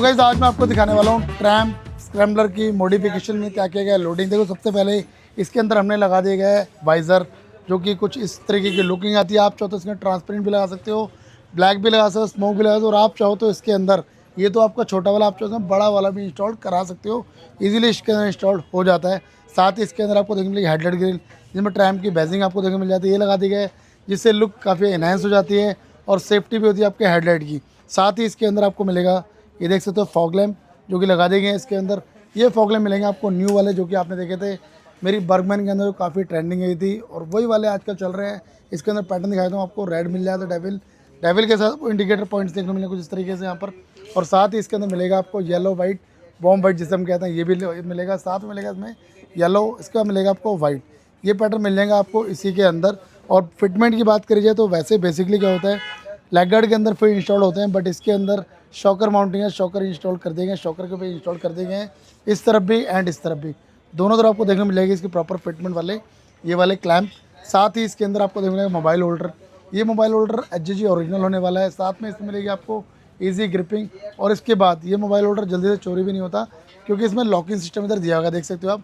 Guys आज मैं आपको दिखाने वाला हूँ ट्रैम स्क्रैम्बलर की मॉडिफिकेशन में क्या किया गया है। लोडिंग देखो, सबसे पहले इसके अंदर हमने लगा दिया गया है वाइज़र, जो कि कुछ इस तरीके की लुकिंग आती है। आप चाहो तो इसमें ट्रांसपेरेंट भी लगा सकते हो, ब्लैक भी लगा सकते हो, स्मोक भी लगा सकते हो, और आप चाहो तो इसके अंदर ये तो आपका छोटा वाला, आप चाहो तो बड़ा वाला भी इंस्टॉल करा सकते हो। ईजिली इसके अंदर इंस्टॉल हो जाता है। साथ ही इसके अंदर आपको देखने मिलेगी हेडलाइट ग्रिल, जिसमें ट्रैम की बैजिंग आपको देखने मिल जाती है। ये लगा दी गया है जिससे लुक काफ़ी एनहेंस हो जाती है और सेफ्टी भी होती है आपके हेडलाइट की। साथ ही इसके अंदर आपको मिलेगा, ये देख सकते हो, फॉग लैम्प जो कि लगा दिए गए हैं इसके अंदर। ये फॉग लैम्प मिलेंगे आपको न्यू वाले, जो कि आपने देखे थे मेरी बर्गमैन के अंदर, जो काफ़ी ट्रेंडिंग गई थी, और वही वाले आजकल चल रहे हैं। इसके अंदर पैटर्न दिखाया था आपको, रेड मिल जाता है डेविल, डेविल के साथ इंडिकेटर पॉइंट्स देखने को मिलेंगे कुछ इस तरीके से यहाँ पर। और साथ ही इसके अंदर मिलेगा आपको येलो वाइट बॉम्ब वाइट जिसे हम कहते हैं, ये भी मिलेगा। साथ में मिलेगा इसमें येलो, इसका मिलेगा आपको वाइट। ये पैटर्न मिल जाएगा आपको इसी के अंदर। और फिटमेंट की बात करी जाए तो वैसे बेसिकली क्या होता है, लेग गार्ड के अंदर फिर इंस्टॉल होते हैं, बट इसके अंदर शॉकर माउंटिंग है, शॉकर इंस्टॉल कर दिए गए, शॉकर के पे इंस्टॉल कर दिए गए हैं, इस तरफ भी एंड इस तरफ भी, दोनों तरफ आपको देखने को मिलेगी इसकी प्रॉपर फिटमेंट वाले ये वाले क्लैम्प। साथ ही इसके अंदर आपको देखने को मिलेगा मोबाइल होल्डर। ये मोबाइल होल्डर HG ओरिजिनल होने वाला है। साथ में इसमें मिलेगी आपको ईजी ग्रिपिंग, और इसके बाद ये मोबाइल होल्डर जल्दी से चोरी भी नहीं होता, क्योंकि इसमें लॉकिंग सिस्टम इधर दिया होगा, देख सकते हो आप।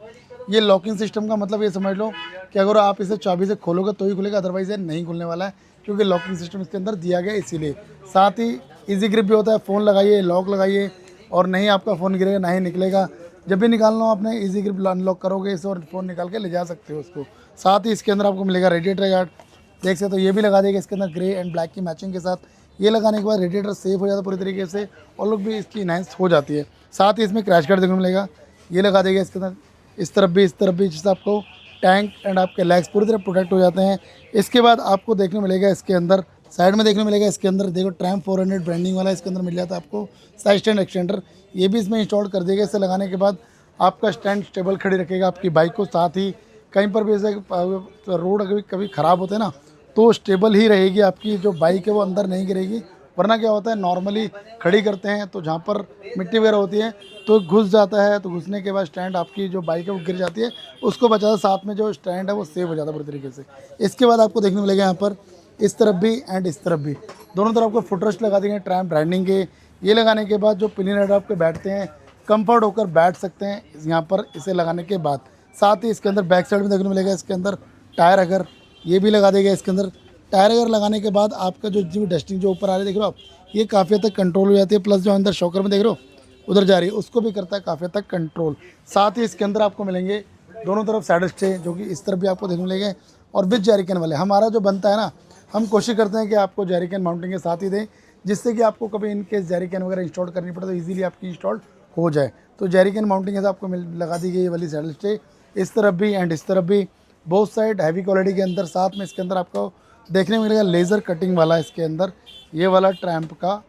ये लॉकिंग सिस्टम का मतलब ये समझ लो कि अगर आप इसे चाबी से खोलोगे तो ही खुलेगा, अदरवाइज ये नहीं खुलने वाला है, क्योंकि लॉकिंग सिस्टम इसके अंदर दिया गया है इसीलिए। साथ ही इजी ग्रिप भी होता है, फ़ोन लगाइए, लॉक लगाइए, और नहीं आपका फ़ोन गिरेगा ना ही निकलेगा। जब भी निकालना हो अपने इजी ग्रिप अनलॉक करोगे इसे और फ़ोन निकाल के ले जा सकते हो उसको। साथ ही इसके अंदर आपको मिलेगा रेडिएटर गार्ड, देख सकते हो, ये भी लगा देगा इसके अंदर ग्रे एंड ब्लैक की मैचिंग के साथ। ये लगाने के बाद रेडिएटर सेफ हो जाता है पूरी तरीके से, और लुक भी इसकी इनहेंस हो जाती है। साथ ही इसमें क्रैश गार्ड देखने को मिलेगा, ये लगा देगा इसके अंदर, इस तरफ भी, जिससे आपको टैंक एंड आपके लेग्स पूरी तरह प्रोटेक्ट हो जाते हैं। इसके बाद आपको देखने मिलेगा इसके अंदर, साइड में देखने मिलेगा इसके अंदर, देखो ट्रैम 400 ब्रांडिंग वाला इसके अंदर मिल जाता है आपको साइड स्टैंड एक्सटेंडर, ये भी इसमें इंस्टॉल कर देगा। इसे लगाने के बाद आपका स्टैंड स्टेबल खड़ी रखेगा आपकी बाइक को। साथ ही कहीं पर भी ऐसे रोड कभी कभी ख़राब होते हैं ना, तो स्टेबल ही रहेगी आपकी जो बाइक है, वो अंदर नहीं गिरेगी। वरना क्या होता है, नॉर्मली खड़ी करते हैं तो जहाँ पर मिट्टी वगैरह होती है तो घुस जाता है, तो घुसने के बाद स्टैंड आपकी जो बाइक है वो गिर जाती है, उसको बचाता है। साथ में जो स्टैंड है वो सेव हो जाता है पूरी तरीके से। इसके बाद आपको देखने मिलेगा यहाँ पर इस तरफ भी एंड इस तरफ भी, दोनों तरफ आपको फुटरेस्ट लगा देंगे ट्रैम ब्रांडिंग के। ये लगाने के बाद जो पिलियन राइडर आपके बैठते हैं, कंफर्ट होकर बैठ सकते हैं यहाँ पर इसे लगाने के बाद। साथ ही इसके अंदर बैक साइड में देखने मिलेगा इसके अंदर टायर अगर, ये भी लगा देगा इसके अंदर। टायर अगर लगाने के बाद आपका जो डस्टिंग जो ऊपर आ रही है देख रहे हो आप, ये काफ़ी हद तक कंट्रोल हो जाती है। प्लस जो अंदर शॉकर में देख रहे हो उधर जा रही है, उसको भी करता है काफ़ी हद तक कंट्रोल। साथ ही इसके अंदर आपको मिलेंगे दोनों तरफ साइड स्टे, जो कि इस तरफ भी आपको देखने मिलेंगे, और विद जैरिकन वाले। हमारा जो बनता है ना, हम कोशिश करते हैं कि आपको जैरिकन माउंटिंग के साथ ही दें, जिससे कि आपको कभी इनकेस जैरिकन वगैरह इंस्टॉल करनी पड़े तो ईजिली आपकी इंस्टॉल हो जाए। तो जैरिकन माउंटिंग के साथ आपको लगा दी गई ये वाली साइड स्टे, इस तरफ भी एंड इस तरफ भी, बोथ साइड हैवी क्वालिटी के अंदर। साथ में इसके अंदर आपको देखने को मिलेगा लेज़र कटिंग वाला इसके अंदर ये वाला ट्रैम्प का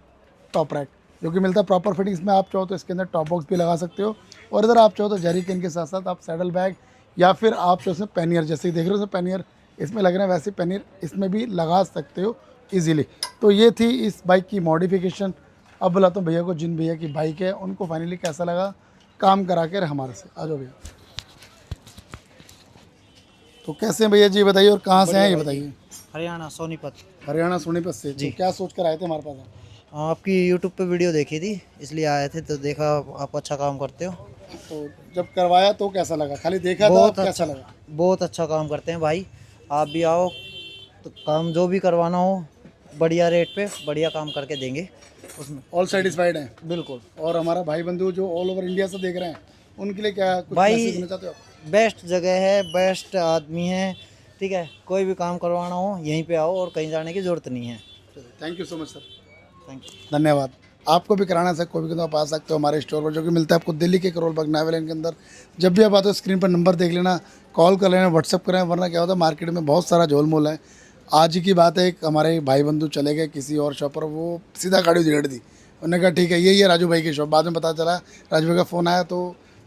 टॉप रैक, जो कि मिलता है प्रॉपर फिटिंग। इसमें आप चाहो तो इसके अंदर टॉप बॉक्स भी लगा सकते हो, और इधर आप चाहो तो जैरिकन के साथ साथ आप सैडल बैग, या फिर आप चाहो इसमें पैनियर, जैसे ही देख रहे हो पैनियर इसमें लग रहे हैं, वैसे पैनियर इसमें भी लगा सकते हो ईजिली। तो ये थी इस बाइक की मॉडिफिकेशन। अब बुलाता हूँ भैया को, जिन भैया की बाइक है उनको फाइनली कैसा लगा काम करा कर हमारे से। आ जाओ भैया। तो कैसे हैं भैया जी, बताइए, और कहाँ से हैं ये बताइए? हरियाणा सोनीपत। हरियाणा सोनीपत से जी। तो क्या सोच कर आए थे हमारे पास? आपकी यूट्यूब पे वीडियो देखी थी इसलिए आए थे, तो देखा आप अच्छा काम करते हो। तो जब करवाया तो कैसा लगा? खाली देखा था, बहुत कैसा अच्छा लगा? बहुत अच्छा काम करते हैं भाई, आप भी आओ तो काम जो भी करवाना हो बढ़िया रेट पे बढ़िया काम करके देंगे उसमें। ऑल सेटिस्फाइड हैं बिल्कुल। और हमारा भाई बंधु जो ऑल ओवर इंडिया से देख रहे हैं उनके लिए क्या कुछ भाई मैसेज देना चाहते हो आप? बेस्ट जगह है, बेस्ट आदमी है, ठीक है। कोई भी काम करवाना हो यहीं पे आओ और कहीं जाने की ज़रूरत नहीं है। Thank you so much sir, thank you. धन्यवाद। आपको भी कराना है कोई भी, तो आप आ सकते हो हमारे स्टोर पर, जो कि मिलता है आपको दिल्ली के करोल बाग नया लाइन के अंदर। जब भी आप आते हो स्क्रीन पर नंबर देख लेना, कॉल कर लेना, व्हाट्सअप करें, वरना क्या होता है मार्केट में बहुत सारा झोल मोल है। आज ही की बात है, एक हमारे भाई बंधु चले गए किसी और शॉप पर, वो सीधा गाड़ी उधेड़ दी। उन्होंने कहा ठीक है यही है राजू भाई की शॉप। बाद में पता चला राजू भाई का फ़ोन आया तो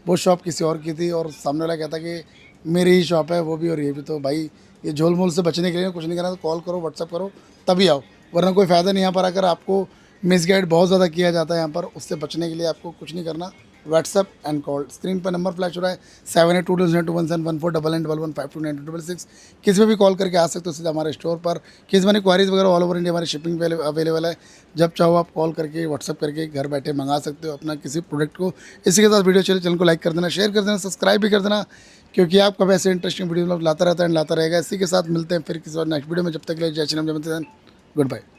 वो शॉप किसी और की थी, और सामने वाला कहता कि मेरी ही शॉप है वो भी और ये भी। तो भाई ये झोल मोल से बचने के लिए कुछ नहीं करना, तो कॉल करो, व्हाट्सअप करो, तभी आओ, वरना कोई फ़ायदा नहीं। यहाँ पर अगर आपको मिसगाइड बहुत ज़्यादा किया जाता है यहाँ पर, उससे बचने के लिए आपको कुछ नहीं करना, व्हाट्सअप एंड कॉल। स्क्रीन पर नंबर फ्लैश हो रहा है 782202171411529266। किसी में भी कॉल करके आ सकते हो सीधा हमारे स्टोर पर। किसी में क्वारीज वगैरह ऑल ओवर इंडिया हमारी शिपिंग पे अवेलेबल है। जब चाहो आप कॉल करके व्हाट्सअप करके घर बैठे मंगा सकते हो अपना किसी प्रोडक्ट को। इसी के साथ वीडियो चैनल को लाइक कर देना, शेयर कर देना, सब्सक्राइब भी कर देना, क्योंकि आपका वैसे इंटरेस्टिंग वीडियो लाता रहता है एंड लाता रहेगा। इसी के साथ मिलते हैं फिर किसी और नेक्स्ट वीडियो में। जब तक के लिए जय श्री राम, जय माता दी, गुड बाय।